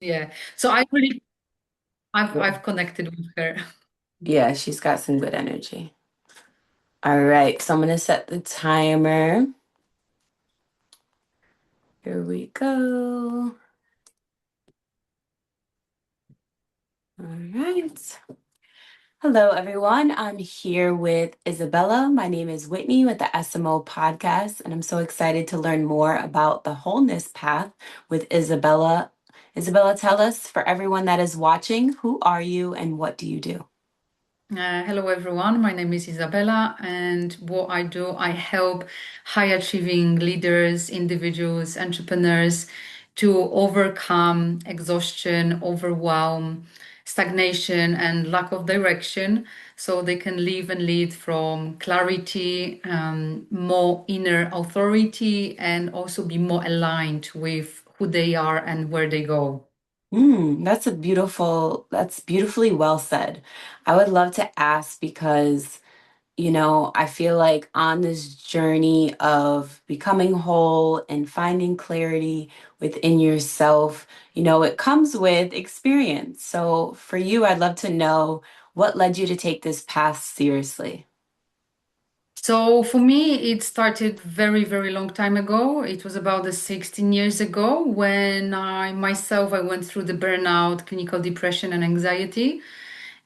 Yeah. So I really, Yeah. I've connected with her. Yeah, she's got some good energy. All right, so I'm gonna set the timer. Here we go. All right. Hello, everyone. I'm here with Isabella. My name is Whitney with the SMO Podcast, and I'm so excited to learn more about the Wholeness Path with Isabella. Isabella, tell us, for everyone that is watching, who are you and what do you do? Hello, everyone. My name is Isabella, and what I do, I help high achieving leaders, individuals, entrepreneurs to overcome exhaustion, overwhelm, stagnation, and lack of direction so they can live and lead from clarity, more inner authority, and also be more aligned with who they are and where they go. That's beautifully well said. I would love to ask because I feel like on this journey of becoming whole and finding clarity within yourself, it comes with experience. So for you, I'd love to know what led you to take this path seriously. So for me, it started very, very long time ago. It was about 16 years ago when I went through the burnout, clinical depression and anxiety.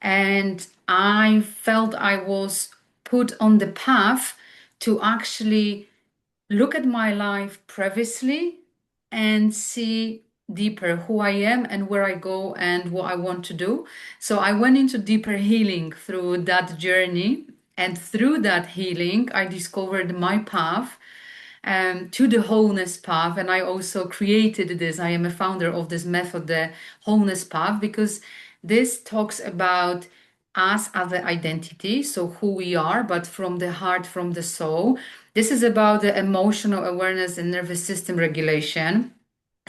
And I felt I was put on the path to actually look at my life previously and see deeper who I am and where I go and what I want to do. So I went into deeper healing through that journey. And through that healing, I discovered my path to the wholeness path. And I also created this. I am a founder of this method, the wholeness path, because this talks about us as the identity, so who we are, but from the heart, from the soul. This is about the emotional awareness and nervous system regulation.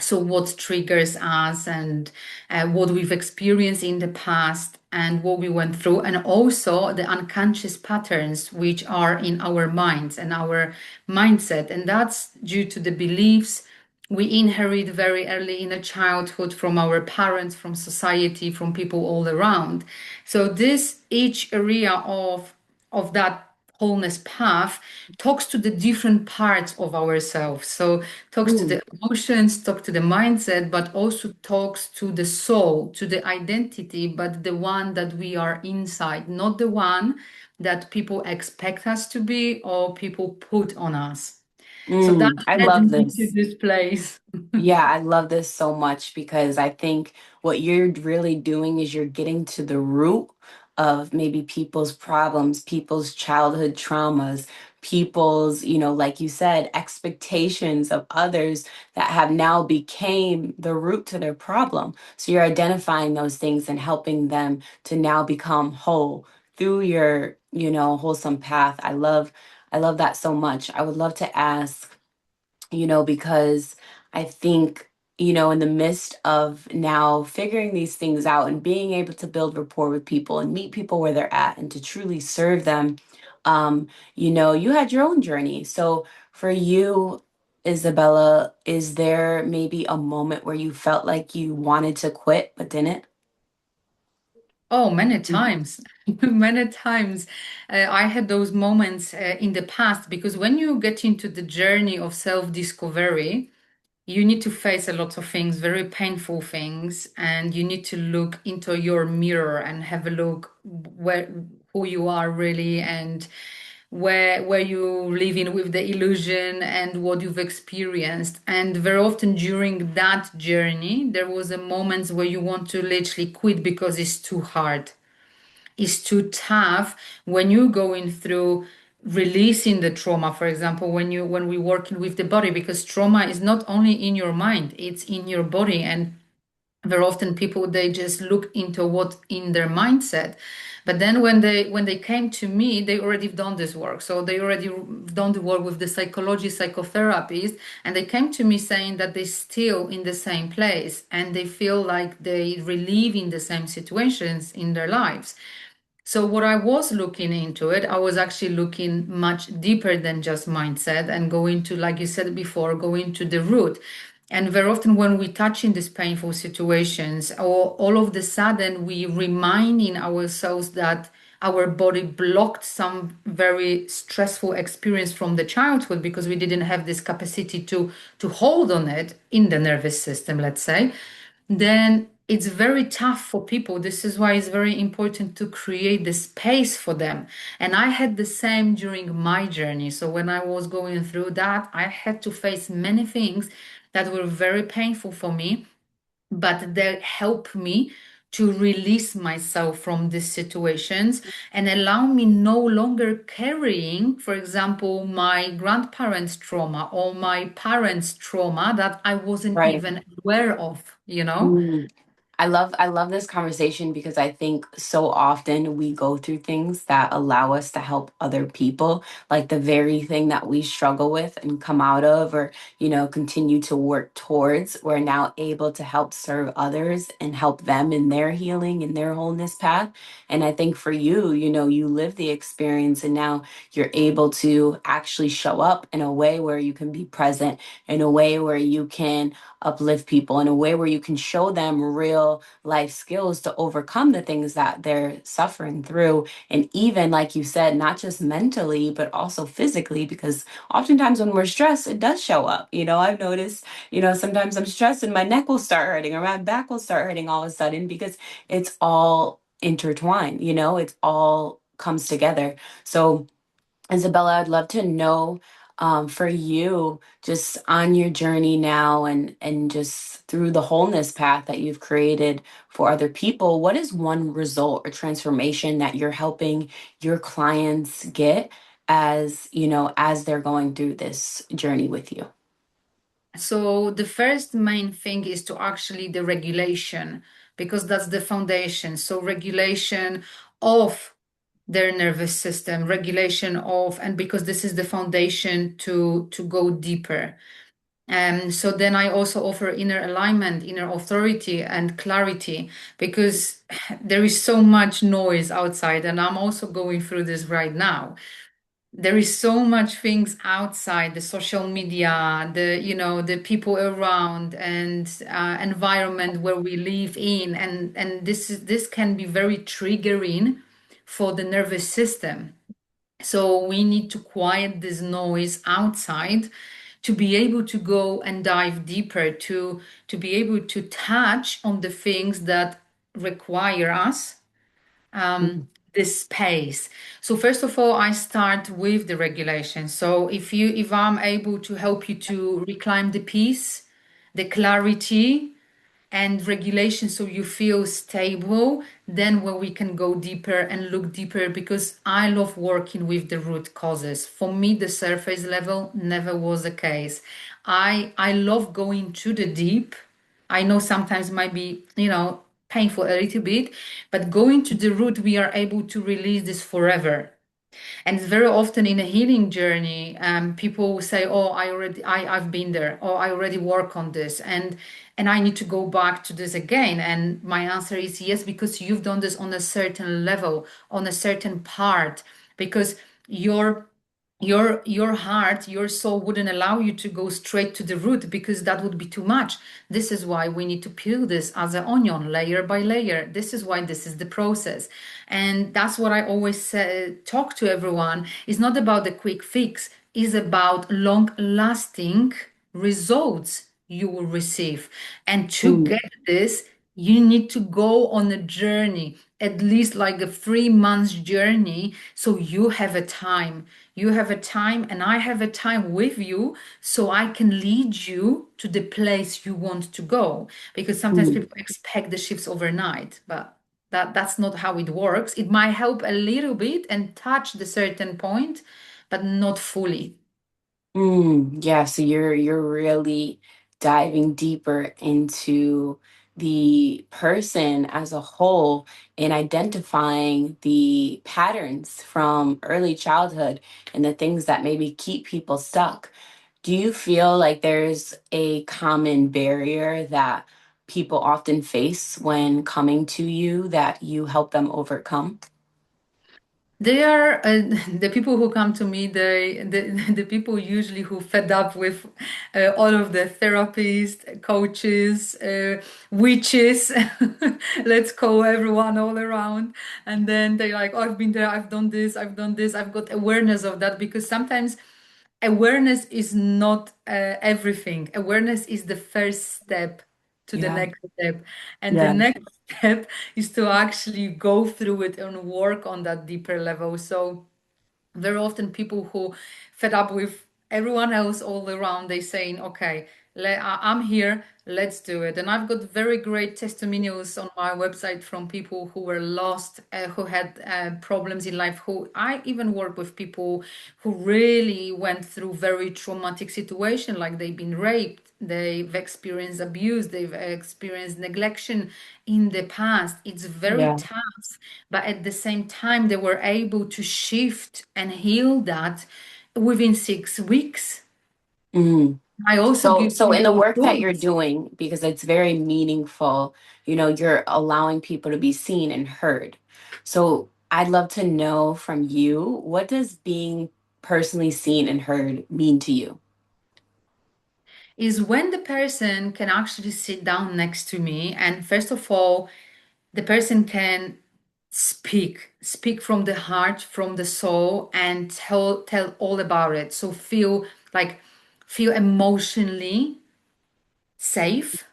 So, what triggers us and what we've experienced in the past and what we went through, and also the unconscious patterns which are in our minds and our mindset. And that's due to the beliefs we inherit very early in a childhood from our parents, from society, from people all around. So, this each area of that wholeness path talks to the different parts of ourselves. So talks to Mm, the emotions, talk to the mindset, but also talks to the soul, to the identity, but the one that we are inside, not the one that people expect us to be or people put on us. So that I led love me to this. this place. Yeah, I love this so much because I think what you're really doing is you're getting to the root of maybe people's problems, people's childhood traumas, people's, like you said, expectations of others that have now became the root to their problem. So you're identifying those things and helping them to now become whole through your, wholesome path. I love that so much. I would love to ask because I think, in the midst of now figuring these things out and being able to build rapport with people and meet people where they're at and to truly serve them, you had your own journey. So for you, Isabella, is there maybe a moment where you felt like you wanted to quit but didn't? Oh, many times, many times. I had those moments in the past because when you get into the journey of self-discovery, you need to face a lot of things, very painful things, and you need to look into your mirror and have a look where who you are really and where you live in with the illusion and what you've experienced. And very often during that journey, there was a moments where you want to literally quit because it's too hard, is too tough when you're going through releasing the trauma, for example, when we're working with the body, because trauma is not only in your mind, it's in your body. And very often people, they just look into what in their mindset, but then when they came to me, they already done this work, so they already done the work with the psychology psychotherapists, and they came to me saying that they still in the same place and they feel like they relive in the same situations in their lives. So what I was looking into it, I was actually looking much deeper than just mindset and going to, like you said before, going to the root. And very often when we touch in these painful situations, or all of the sudden we reminding ourselves that our body blocked some very stressful experience from the childhood because we didn't have this capacity to hold on it in the nervous system, let's say, then it's very tough for people. This is why it's very important to create the space for them. And I had the same during my journey. So when I was going through that, I had to face many things that were very painful for me, but they helped me to release myself from these situations and allow me no longer carrying, for example, my grandparents' trauma or my parents' trauma that I wasn't Right. even aware of, you know? Mm. I love this conversation because I think so often we go through things that allow us to help other people, like the very thing that we struggle with and come out of, or continue to work towards. We're now able to help serve others and help them in their healing and their wholeness path. And I think for you, you live the experience and now you're able to actually show up in a way where you can be present, in a way where you can uplift people, in a way where you can show them real life skills to overcome the things that they're suffering through. And even, like you said, not just mentally, but also physically, because oftentimes when we're stressed, it does show up. I've noticed, sometimes I'm stressed and my neck will start hurting or my back will start hurting all of a sudden because it's all intertwined, it's all comes together. So, Isabella, I'd love to know for you, just on your journey now and just through the wholeness path that you've created for other people, what is one result or transformation that you're helping your clients get as they're going through this journey with you? So the first main thing is to actually the regulation, because that's the foundation. So regulation of their nervous system, regulation of, and because this is the foundation to go deeper. So then I also offer inner alignment, inner authority, and clarity, because there is so much noise outside, and I'm also going through this right now. There is so much things outside the social media, the people around, and environment where we live in, and this can be very triggering for the nervous system. So we need to quiet this noise outside to be able to go and dive deeper, to be able to touch on the things that require us Mm, this space. So first of all, I start with the regulation. So if I'm able to help you to reclaim the peace, the clarity, and regulation so you feel stable, then where we can go deeper and look deeper, because I love working with the root causes. For me, the surface level never was the case. I love going to the deep. I know sometimes might be, painful a little bit, but going to the root, we are able to release this forever. And very often in a healing journey, people will say, "Oh, I've been there, or I already work on this, and I need to go back to this again." And my answer is yes, because you've done this on a certain level, on a certain part, because your your heart, your soul wouldn't allow you to go straight to the root, because that would be too much. This is why we need to peel this as an onion, layer by layer. This is why this is the process. And that's what I always say, talk to everyone. It's not about the quick fix, it's about long lasting results you will receive. And to mm, get this, you need to go on a journey, at least like a 3 months journey. So you have a time. You have a time, and I have a time with you, so I can lead you to the place you want to go. Because sometimes mm. people expect the shifts overnight, but that's not how it works. It might help a little bit and touch the certain point, but not fully. Yeah, so you're really diving deeper into the person as a whole and identifying the patterns from early childhood and the things that maybe keep people stuck. Do you feel like there's a common barrier that people often face when coming to you that you help them overcome? They are the people who come to me. The people usually who fed up with all of the therapists, coaches, witches. Let's call everyone all around, and then they're like, "Oh, I've been there. I've done this. I've done this. I've got awareness of that." Because sometimes awareness is not everything. Awareness is the first step to the Yeah. next step. And the Yeah. next step is to actually go through it and work on that deeper level. So very often people who fed up with everyone else all around, they saying, okay, I'm here, let's do it. And I've got very great testimonials on my website from people who were lost, who had problems in life, who I even work with people who really went through very traumatic situation, like they've been raped, they've experienced abuse, they've experienced neglection in the past. It's very Yeah. tough, but at the same time, they were able to shift and heal that within 6 weeks. Mhm. I also So, give so in the people work that you're tools. doing, because it's very meaningful, you're allowing people to be seen and heard. So, I'd love to know from you, what does being personally seen and heard mean to you? Is when the person can actually sit down next to me, and first of all, the person can speak from the heart, from the soul, and tell all about it. So feel emotionally safe,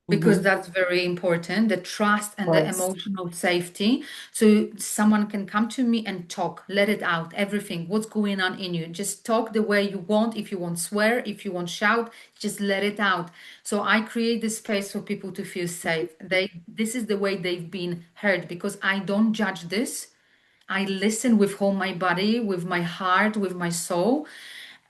because Mm-hmm. that's very important, the trust Of and the course. emotional safety. So someone can come to me and talk, let it out, everything, what's going on in you. Just talk the way you want. If you want swear, if you want shout, just let it out. So I create this space for people to feel safe. This is the way they've been heard, because I don't judge this. I listen with all my body, with my heart, with my soul,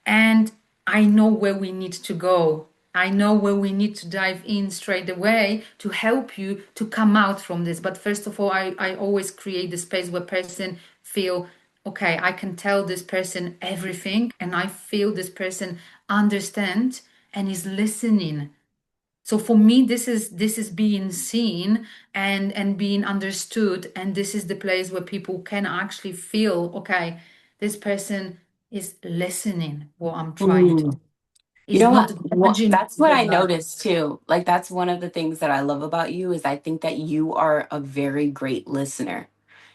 and I know where we need to go. I know where we need to dive in straight away to help you to come out from this. But first of all, I always create the space where person feel, okay, I can tell this person everything, and I feel this person understand and is listening. So for me, this is being seen and being understood, and this is the place where people can actually feel, okay, this person is listening what I'm trying to. Mm. You Is know not what? judging That's what I that. noticed too. Like, that's one of the things that I love about you is I think that you are a very great listener.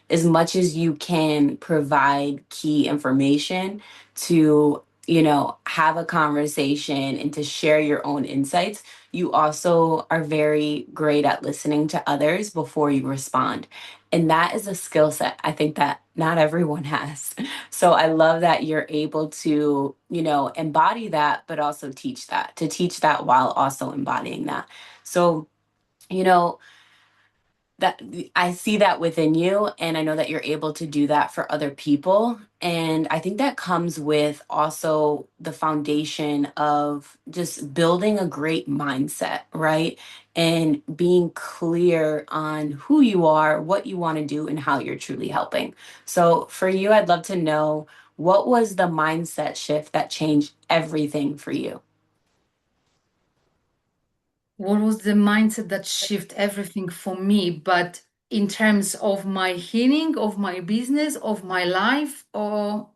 As much as you can provide key information to, have a conversation and to share your own insights, you also are very great at listening to others before you respond. And that is a skill set I think that not everyone has. So I love that you're able to, embody that, but also to teach that while also embodying that. So, you know, that I see that within you, and I know that you're able to do that for other people. And I think that comes with also the foundation of just building a great mindset, right? And being clear on who you are, what you want to do, and how you're truly helping. So for you, I'd love to know, what was the mindset shift that changed everything for you? What was the mindset that shift everything for me? But in terms of my healing, of my business, of my life, or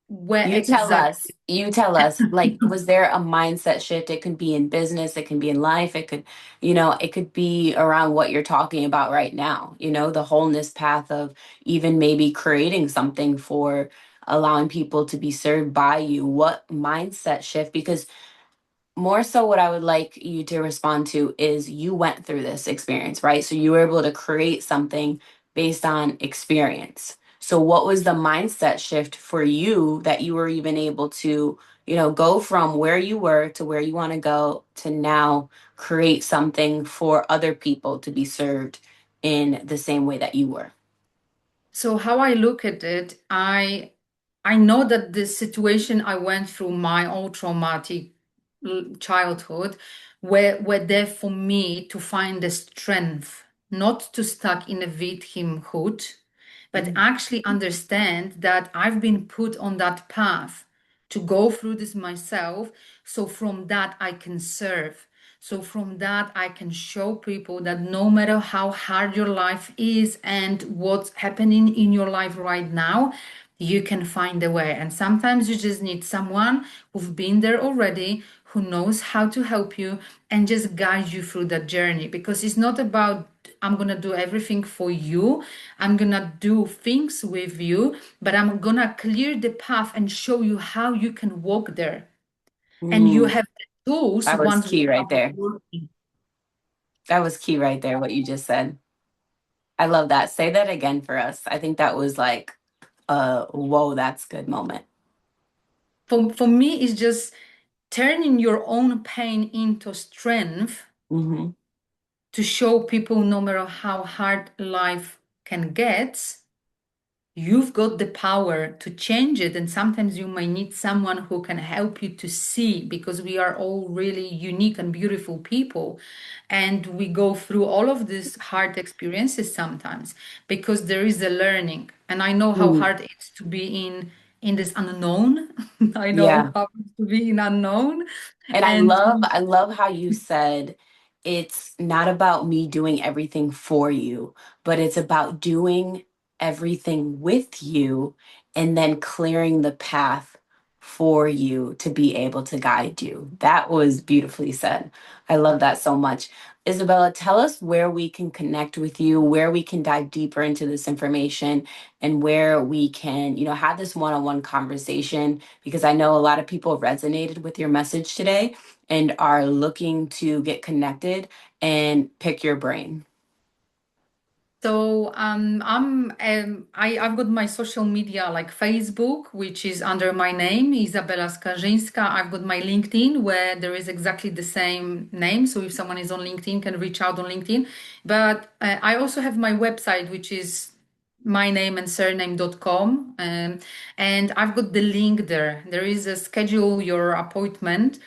where exactly? You tell us, like, was there a mindset shift? It could be in business, it can be in life, it could be around what you're talking about right now, the wholeness path of even maybe creating something for allowing people to be served by you. What mindset shift? Because more so, what I would like you to respond to is, you went through this experience, right? So you were able to create something based on experience. So what was the mindset shift for you that you were even able to, go from where you were to where you want to go to now create something for other people to be served in the same way that you were? So how I look at it, I know that the situation I went through, my own traumatic childhood, were there for me to find the strength, not to stuck in a victimhood, but Mm. actually understand that I've been put on that path to go through this myself. So from that I can serve. So from that, I can show people that no matter how hard your life is and what's happening in your life right now, you can find a way. And sometimes you just need someone who've been there already, who knows how to help you and just guide you through that journey. Because it's not about I'm gonna do everything for you. I'm gonna do things with you, but I'm gonna clear the path and show you how you can walk there. And you Mm, have the tools that was once we key right start there. working. That was key right there, what you just said. I love that. Say that again for us. I think that was like whoa, that's good moment. For me, it's just turning your own pain into strength Hmm. to show people no matter how hard life can get, you've got the power to change it. And sometimes you might need someone who can help you to see, because we are all really unique and beautiful people. And we go through all of these hard experiences sometimes because there is a learning. And I know how Mm, hard it's to be in this unknown. I know yeah. how it's to be in unknown. And And I love how you said it's not about me doing everything for you, but it's about doing everything with you and then clearing the path for you to be able to guide you. That was beautifully said. I love that so much. Isabella, tell us where we can connect with you, where we can dive deeper into this information, and where we can, have this one-on-one conversation, because I know a lot of people resonated with your message today and are looking to get connected and pick your brain. so I've got my social media like Facebook, which is under my name, Izabela Skarzyńska. I've got my LinkedIn where there is exactly the same name. So if someone is on LinkedIn, can reach out on LinkedIn. But I also have my website, which is my name and surname.com. And I've got the link there. There is a schedule your appointment,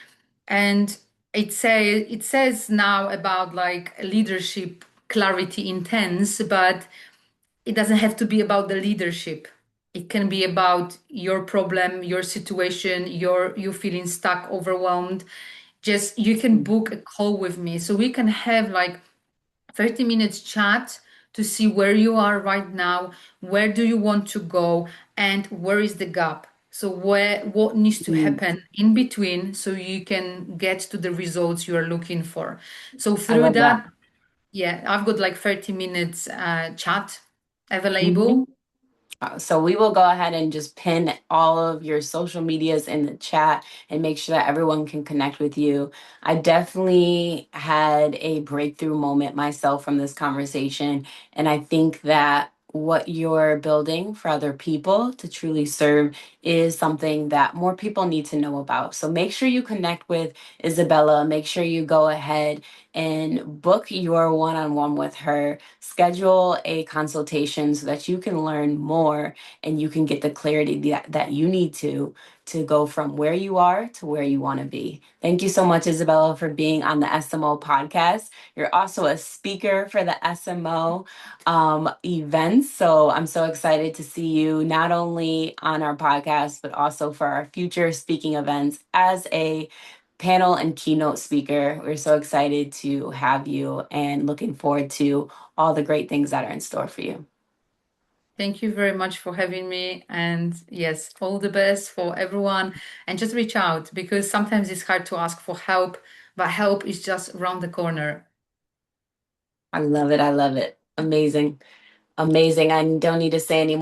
and it says now about like leadership clarity intense, but it doesn't have to be about the leadership. It can be about your problem, your situation, you feeling stuck, overwhelmed. Just you can book a call with me so we can have like 30 minutes chat to see where you are right now, where do you want to go, and where is the gap. So what needs to Mm, happen in between so you can get to the results you are looking for. So I through love that. that, yeah, I've got like 30 minutes chat Mhm. available. So we will go ahead and just pin all of your social medias in the chat and make sure that everyone can connect with you. I definitely had a breakthrough moment myself from this conversation. And I think that what you're building for other people to truly serve is something that more people need to know about. So make sure you connect with Isabella. Make sure you go ahead and book your one on one with her. Schedule a consultation so that you can learn more and you can get the clarity that you need to go from where you are to where you want to be. Thank you so much, Isabella, for being on the SMO podcast. You're also a speaker for the SMO events. So I'm so excited to see you not only on our podcast, but also for our future speaking events as a panel and keynote speaker. We're so excited to have you and looking forward to all the great things that are in store for you. Thank you very much for having me. And yes, all the best for everyone. And just reach out because sometimes it's hard to ask for help, but help is just around the corner. I love it. I love it. Amazing. Amazing. I don't need to say any